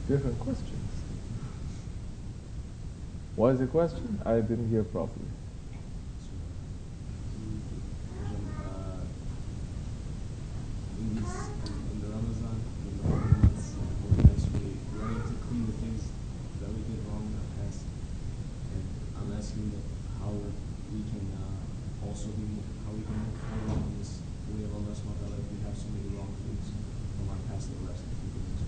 Different questions. What is the question? I didn't hear properly. In the Ramazan, in the holy months, we're actually running to clean the things that we did wrong in the past. And I'm asking that how we can also how we can move forward in this way of Allah subhanahu wa ta'ala if we have so many wrong things from our past that we're asking for forgiveness.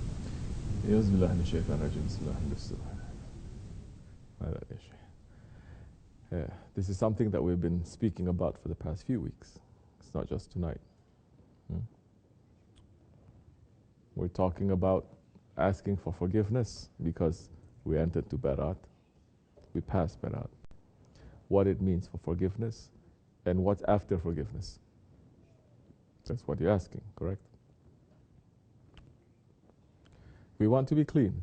Yeah, this is something that we've been speaking about for the past few weeks. It's not just tonight. We're talking about asking for forgiveness because we entered to Barat. We passed Barat. What it means for forgiveness and what's after forgiveness. That's what you're asking, correct? We want to be clean.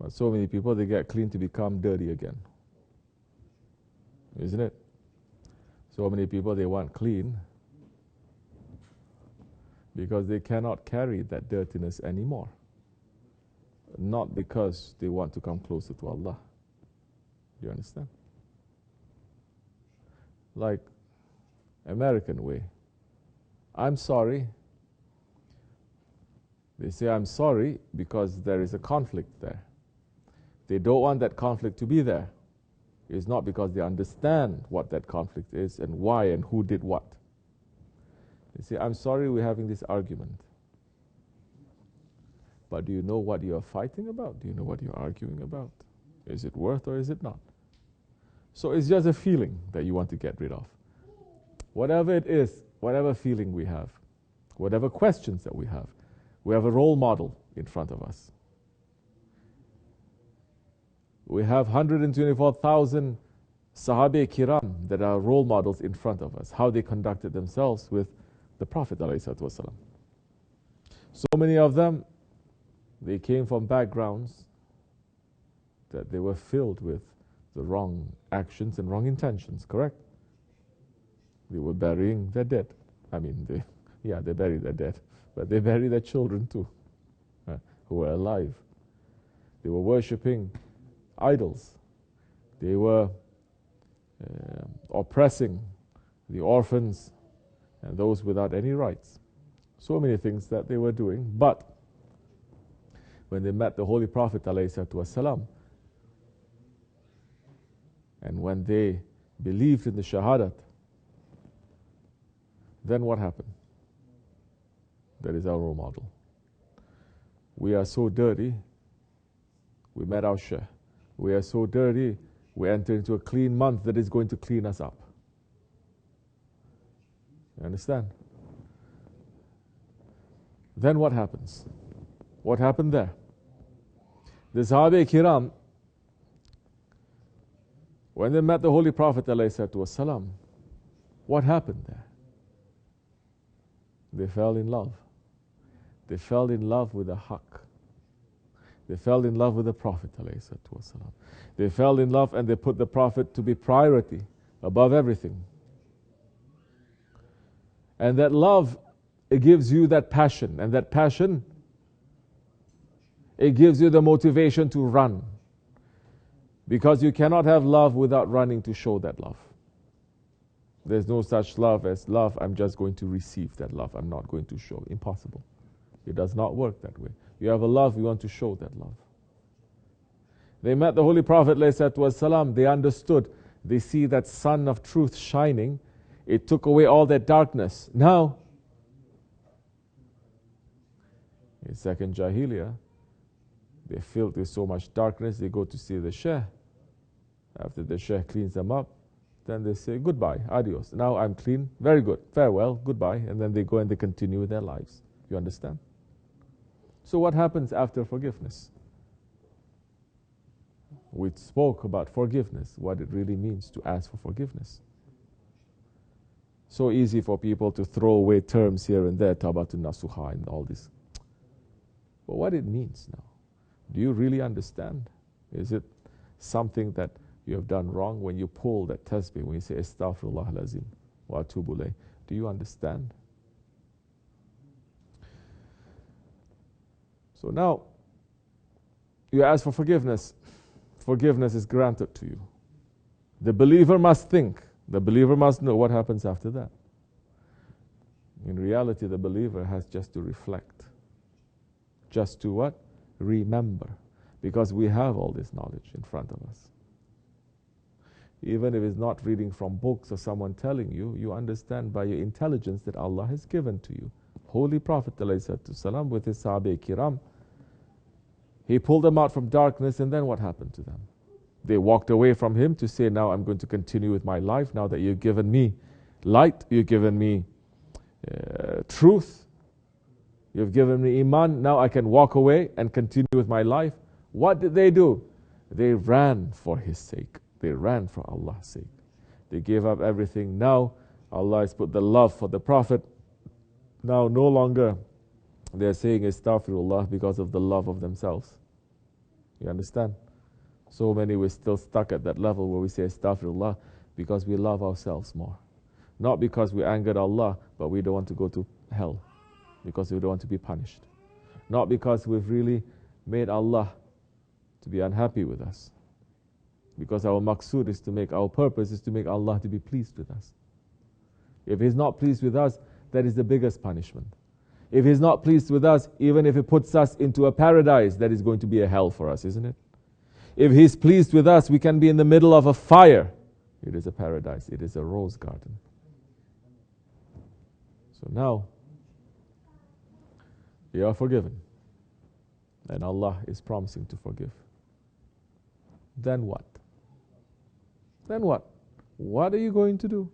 But so many people, they get clean to become dirty again. Isn't it? So many people, they want clean because they cannot carry that dirtiness anymore. Not because they want to come closer to Allah. Do you understand? Like American way. I'm sorry. They say I'm sorry because there is a conflict there. They don't want that conflict to be there. It's not because they understand what that conflict is and why and who did what. They say, I'm sorry we're having this argument. But do you know what you are fighting about? Do you know what you're arguing about? Is it worth or is it not? So it's just a feeling that you want to get rid of. Whatever it is, whatever feeling we have, whatever questions that we have a role model in front of us. We have 124,000 Sahabe Kiram that are role models in front of us, how they conducted themselves with the Prophet ﷺ. So many of them, they came from backgrounds that they were filled with the wrong actions and wrong intentions, correct? They were burying their dead. I mean, they buried their dead, but they buried their children too, who were alive. They were worshipping idols. They were oppressing the orphans and those without any rights. So many things that they were doing, but when they met the Holy Prophet ﷺ, and when they believed in the Shahadat, then what happened? That is our role model. We are so dirty, we met our Sheikh. We are so dirty, we enter into a clean month that is going to clean us up. You understand? Then what happens? What happened there? The Sahabe Kiram, when they met the Holy Prophet ﷺ, what happened there? They fell in love. They fell in love with the Haqq. They fell in love with the Prophet ﷺ. They fell in love and they put the Prophet to be priority above everything. And that love, it gives you that passion. And that passion, it gives you the motivation to run. Because you cannot have love without running to show that love. There's no such love as love, I'm just going to receive that love. I'm not going to show. Impossible. It does not work that way. You have a love, you want to show that love. They met the Holy Prophet ﷺ, they understood. They see that sun of truth shining. It took away all that darkness. Now, in second Jahiliyyah, they're filled with so much darkness, they go to see the Sheikh. After the Sheikh cleans them up, then they say, goodbye, adios. Now I'm clean, very good, farewell, goodbye. And then they go and they continue with their lives. You understand? So what happens after forgiveness? We spoke about forgiveness, what it really means to ask for forgiveness. So easy for people to throw away terms here and there, Tabatun Nasuha and all this. But what it means now? Do you really understand? Is it something that you have done wrong when you pull that tasbih, when you say Astaghfirullah al-Azim wa atubu ilayh? Do you understand? So now, you ask for forgiveness. Forgiveness is granted to you. The believer must think. The believer must know what happens after that. In reality, the believer has just to reflect. Just to what? Remember. Because we have all this knowledge in front of us. Even if it's not reading from books or someone telling you, you understand by your intelligence that Allah has given to you. Holy Prophet ﷺ with his Sahabe Kiram, he pulled them out from darkness, and then what happened to them? They walked away from him to say, now I'm going to continue with my life. Now that you've given me light, you've given me truth, you've given me iman, now I can walk away and continue with my life. What did they do? They ran for his sake. They ran for Allah's sake. They gave up everything. Now Allah has put the love for the Prophet. Now no longer they're saying astaghfirullah because of the love of themselves. You understand? So many, we're still stuck at that level where we say astaghfirullah because we love ourselves more. Not because we angered Allah, but we don't want to go to hell, because we don't want to be punished. Not because we've really made Allah to be unhappy with us, because our maqsood is to make, our purpose is to make Allah to be pleased with us. If He's not pleased with us, that is the biggest punishment. If He's not pleased with us, even if He puts us into a paradise, that is going to be a hell for us, isn't it? If He's pleased with us, we can be in the middle of a fire. It is a paradise. It is a rose garden. So now, you are forgiven. And Allah is promising to forgive. Then what? Then what? What are you going to do?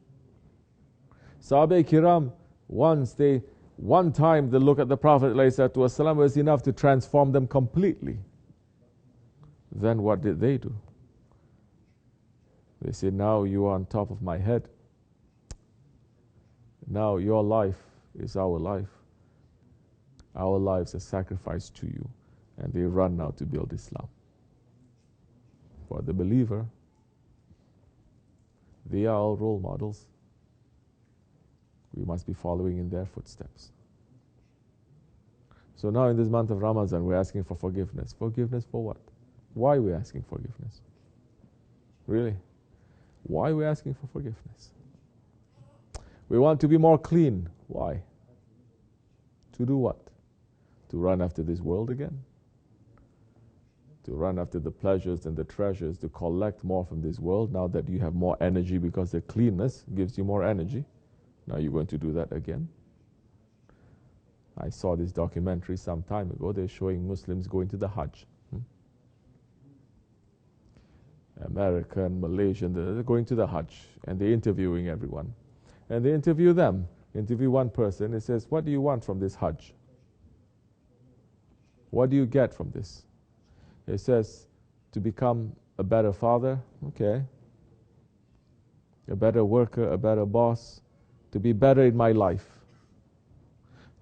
Sahabe Kiram, one time they look at the Prophet ﷺ was enough to transform them completely. Then what did they do? They said, now you are on top of my head. Now your life is our life. Our lives are sacrificed to you. And they run now to build Islam. For the believer, they are all role models. We must be following in their footsteps. So now in this month of Ramazan, we're asking for forgiveness. Forgiveness for what? Why are we asking forgiveness? Really? Why are we asking for forgiveness? We want to be more clean. Why? To do what? To run after this world again? To run after the pleasures and the treasures, to collect more from this world now that you have more energy because the cleanness gives you more energy. Now you're going to do that again? I saw this documentary some time ago. They're showing Muslims going to the Hajj. American, Malaysian, they're going to the Hajj and they're interviewing everyone. And they interview them. Interview one person. It says, what do you want from this Hajj? What do you get from this? It says, to become a better father. Okay. A better worker, a better boss. To be better in my life.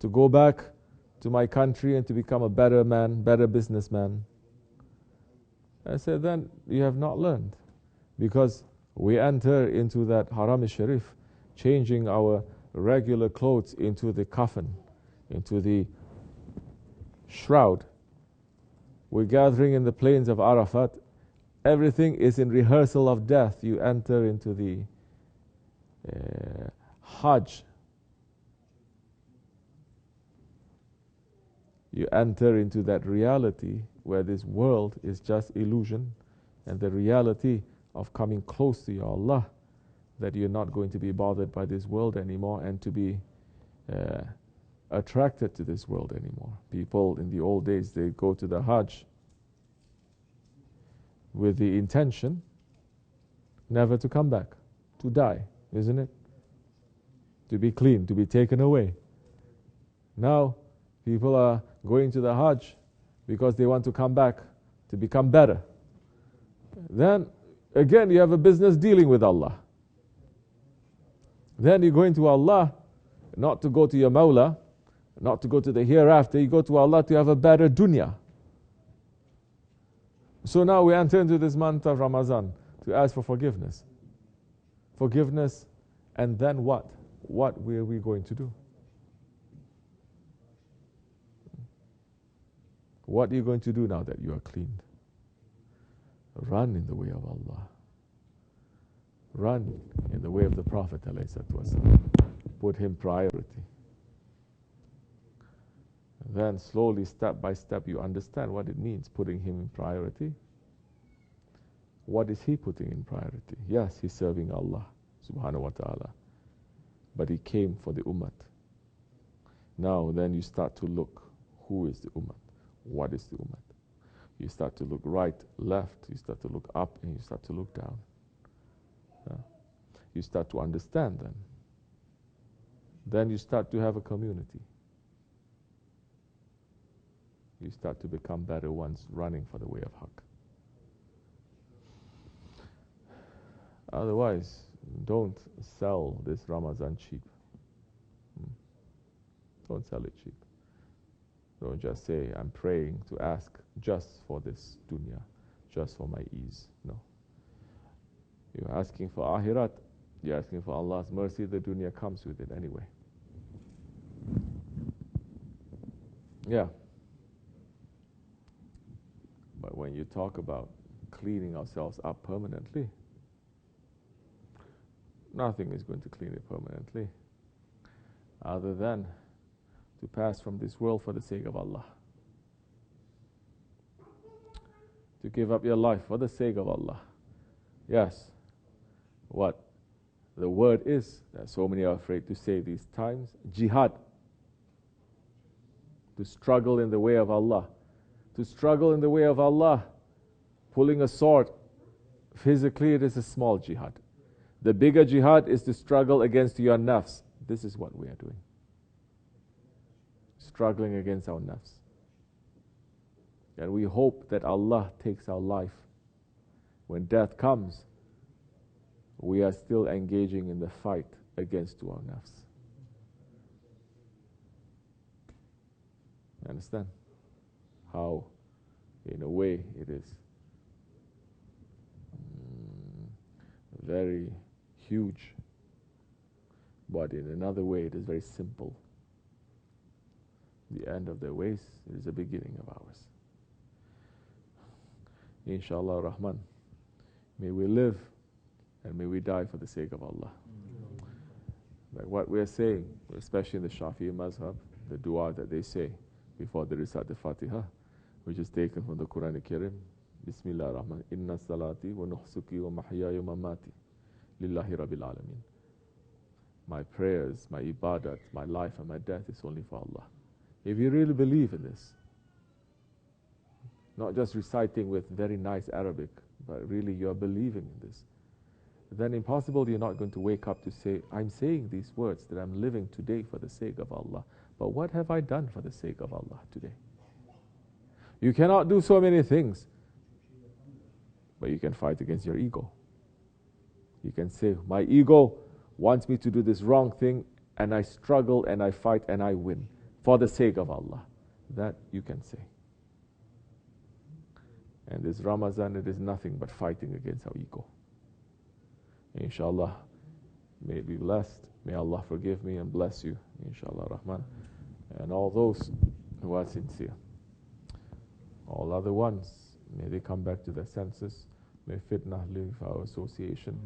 To go back to my country and to become a better man, better businessman. I said, then you have not learned. Because we enter into that Haram-i-Sharif, changing our regular clothes into the coffin, into the shroud. We're gathering in the plains of Arafat. Everything is in rehearsal of death. You enter into the Hajj. You enter into that reality where this world is just illusion, and the reality of coming close to your Allah, that you're not going to be bothered by this world anymore and to be attracted to this world anymore. People in the old days, they go to the Hajj with the intention never to come back, to die, isn't it? To be clean, to be taken away. Now, people are going to the Hajj because they want to come back to become better. Then, again, you have a business dealing with Allah. Then you go into Allah, not to go to your Mawla, not to go to the hereafter, you go to Allah to have a better dunya. So now we enter into this month of Ramazan to ask for forgiveness. Forgiveness, and then what? What were we going to do? What are you going to do now that you are cleaned? Run in the way of Allah. Run in the way of the Prophet ﷺ. Put him priority. Then slowly, step by step, you understand what it means, putting him in priority. What is he putting in priority? Yes, he's serving Allah subhanahu wa ta'ala. But he came for the ummah. Now then you start to look, who is the ummah? What is the ummah? You start to look right, left, you start to look up, and you start to look down. You start to understand them. Then you start to have a community. You start to become better ones running for the way of Haqq. Otherwise, don't sell this Ramazan cheap. Don't sell it cheap. Don't just say, I'm praying to ask just for this dunya, just for my ease. No. You're asking for akhirat, you're asking for Allah's mercy, the dunya comes with it anyway. Yeah. But when you talk about cleaning ourselves up permanently, nothing is going to clean it permanently other than to pass from this world for the sake of Allah. To give up your life for the sake of Allah. Yes. What the word is that so many are afraid to say these times, jihad. To struggle in the way of Allah. To struggle in the way of Allah, pulling a sword, physically it is a small jihad. The bigger jihad is to struggle against your nafs. This is what we are doing. Struggling against our nafs. And we hope that Allah takes our life. When death comes, we are still engaging in the fight against our nafs. Understand? How, in a way, it is very huge, but in another way, it is very simple. The end of their ways is the beginning of ours. Inshallah Rahman, may we live and may we die for the sake of Allah. Like what we are saying, especially in the Shafi'i mazhab, the dua that they say before they recite the Fatiha, which is taken from the Quran al-Karim. BismillahirRahmanirRahim. Inna salati wa nuhsuki wa mahyaya wa mamati lillahi rabbil alameen. My prayers, my ibadat, my life and my death is only for Allah. If you really believe in this, not just reciting with very nice Arabic, but really you are believing in this, then impossible you're not going to wake up to say, I'm saying these words that I'm living today for the sake of Allah. But what have I done for the sake of Allah today? You cannot do so many things, but you can fight against your ego. You can say, my ego wants me to do this wrong thing, and I struggle and I fight and I win for the sake of Allah. That you can say. And this Ramazan, it is nothing but fighting against our ego. Inshallah, may be blessed. May Allah forgive me and bless you, inshallah Rahman. And all those who are sincere. All other ones, may they come back to their senses. May fitnah leave our association.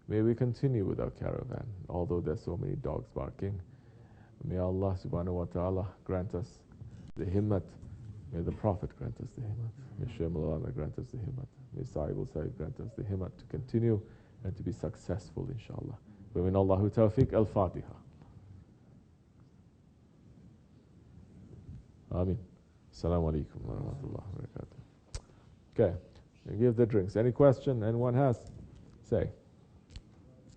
May we continue with our caravan, although there's so many dogs barking. May Allah subhanahu wa ta'ala grant us the himmat. May the Prophet grant us the himmat. May Shaykh Maulana grant us the himmat. May Sahib al-Sahib grant us the himmat to continue and to be successful, inshallah. Wa min Allahu tawfiq. Al-Fatiha. Ameen. Assalamu alaikum wa rahmatullahi wa barakatuh. Okay, give the drinks. Any question anyone has? Say.